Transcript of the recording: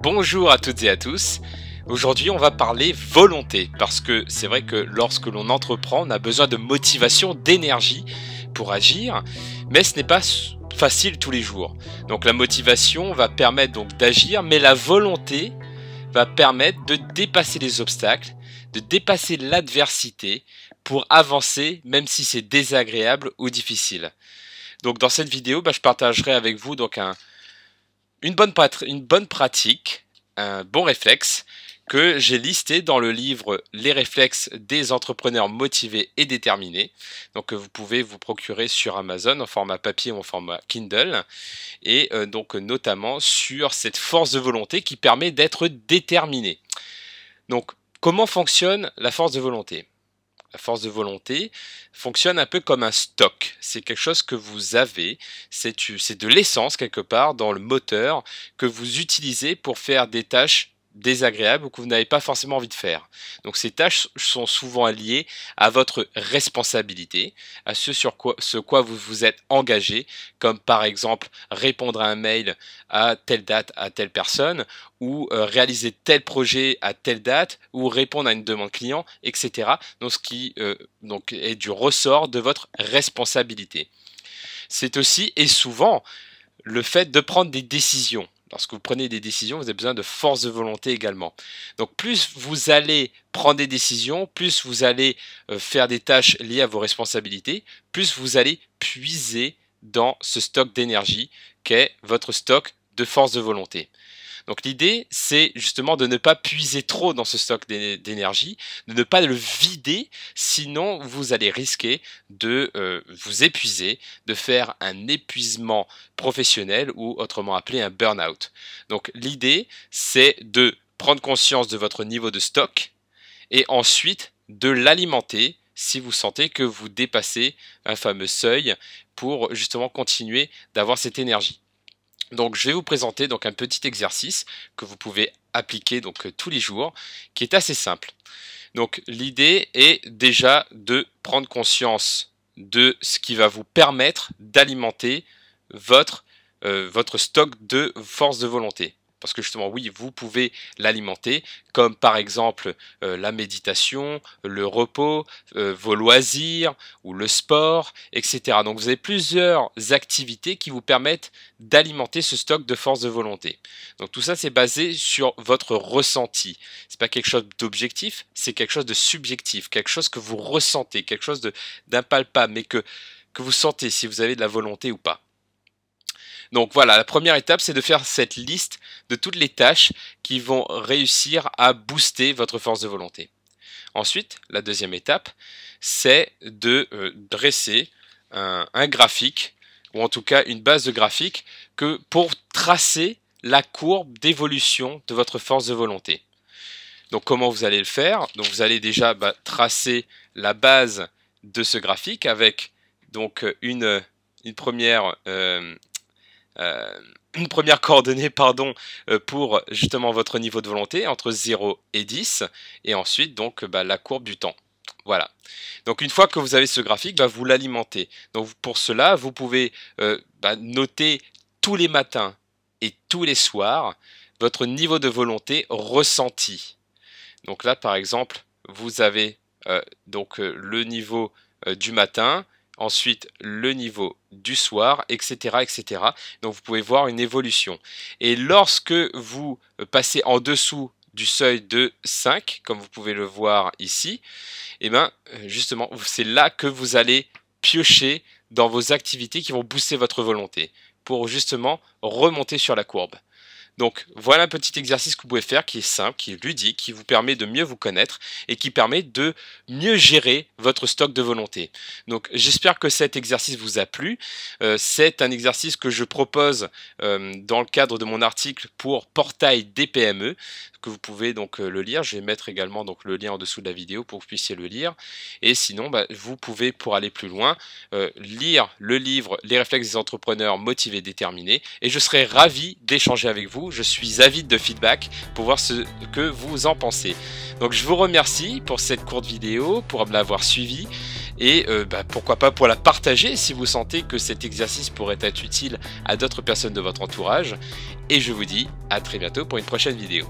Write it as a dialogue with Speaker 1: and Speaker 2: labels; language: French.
Speaker 1: Bonjour à toutes et à tous. Aujourd'hui, on va parler volonté parce que c'est vrai que lorsque l'on entreprend, on a besoin de motivation, d'énergie pour agir, mais ce n'est pas facile tous les jours. Donc la motivation va permettre donc d'agir, mais la volonté va permettre de dépasser les obstacles, de dépasser l'adversité pour avancer même si c'est désagréable ou difficile. Donc dans cette vidéo, je partagerai avec vous donc une bonne pratique, un bon réflexe que j'ai listé dans le livre Les réflexes des entrepreneurs motivés et déterminés. Donc vous pouvez vous procurer sur Amazon en format papier ou en format Kindle et donc notamment sur cette force de volonté qui permet d'être déterminé. Donc comment fonctionne la force de volonté ? La force de volonté fonctionne un peu comme un stock. C'est quelque chose que vous avez, c'est de l'essence quelque part dans le moteur que vous utilisez pour faire des tâches désagréables ou que vous n'avez pas forcément envie de faire. Donc ces tâches sont souvent liées à votre responsabilité, à ce quoi vous vous êtes engagé, comme par exemple répondre à un mail à telle date à telle personne, ou réaliser tel projet à telle date, ou répondre à une demande client, etc. Donc ce qui donc est du ressort de votre responsabilité. C'est aussi et souvent le fait de prendre des décisions. Lorsque vous prenez des décisions, vous avez besoin de force de volonté également. Donc plus vous allez prendre des décisions, plus vous allez faire des tâches liées à vos responsabilités, plus vous allez puiser dans ce stock d'énergie qu'est votre stock de force de volonté. Donc l'idée, c'est justement de ne pas puiser trop dans ce stock d'énergie, de ne pas le vider, sinon vous allez risquer de vous épuiser, de faire un épuisement professionnel ou autrement appelé un burn-out. Donc l'idée, c'est de prendre conscience de votre niveau de stock et ensuite de l'alimenter si vous sentez que vous dépassez un fameux seuil pour justement continuer d'avoir cette énergie. Donc je vais vous présenter donc un petit exercice que vous pouvez appliquer donc tous les jours, qui est assez simple. Donc l'idée est déjà de prendre conscience de ce qui va vous permettre d'alimenter votre stock de force de volonté. Parce que justement, oui, vous pouvez l'alimenter, comme par exemple la méditation, le repos, vos loisirs ou le sport, etc. Donc vous avez plusieurs activités qui vous permettent d'alimenter ce stock de force de volonté. Donc tout ça, c'est basé sur votre ressenti. C'est pas quelque chose d'objectif, c'est quelque chose de subjectif, quelque chose que vous ressentez, quelque chose d'impalpable, mais que vous sentez si vous avez de la volonté ou pas. Donc voilà, la première étape, c'est de faire cette liste de toutes les tâches qui vont réussir à booster votre force de volonté. Ensuite, la deuxième étape, c'est de dresser un graphique, ou en tout cas une base de graphique, pour tracer la courbe d'évolution de votre force de volonté. Donc comment vous allez le faire? Donc vous allez déjà tracer la base de ce graphique avec donc une première coordonnée pour justement votre niveau de volonté entre 0 et 10 et ensuite donc la courbe du temps. Voilà. Donc une fois que vous avez ce graphique, vous l'alimentez. Donc pour cela, vous pouvez noter tous les matins et tous les soirs votre niveau de volonté ressenti. Donc là par exemple, vous avez le niveau du matin, ensuite le niveau du soir, etc., etc. Donc vous pouvez voir une évolution. Et lorsque vous passez en dessous du seuil de 5, comme vous pouvez le voir ici, et justement, c'est là que vous allez piocher dans vos activités qui vont booster votre volonté, pour justement remonter sur la courbe. Donc voilà un petit exercice que vous pouvez faire qui est simple, qui est ludique, qui vous permet de mieux vous connaître et qui permet de mieux gérer votre stock de volonté. Donc j'espère que cet exercice vous a plu. C'est un exercice que je propose dans le cadre de mon article pour Portail des PME, que vous pouvez donc le lire. Je vais mettre également donc le lien en dessous de la vidéo pour que vous puissiez le lire. Et sinon, vous pouvez, pour aller plus loin, lire le livre Les réflexes des entrepreneurs motivés et déterminés. Et je serai ravi d'échanger avec vous. Je suis avide de feedback pour voir ce que vous en pensez. Donc je vous remercie pour cette courte vidéo, pour l'avoir suivi. et pourquoi pas pour la partager si vous sentez que cet exercice pourrait être utile à d'autres personnes de votre entourage. Et je vous dis à très bientôt pour une prochaine vidéo.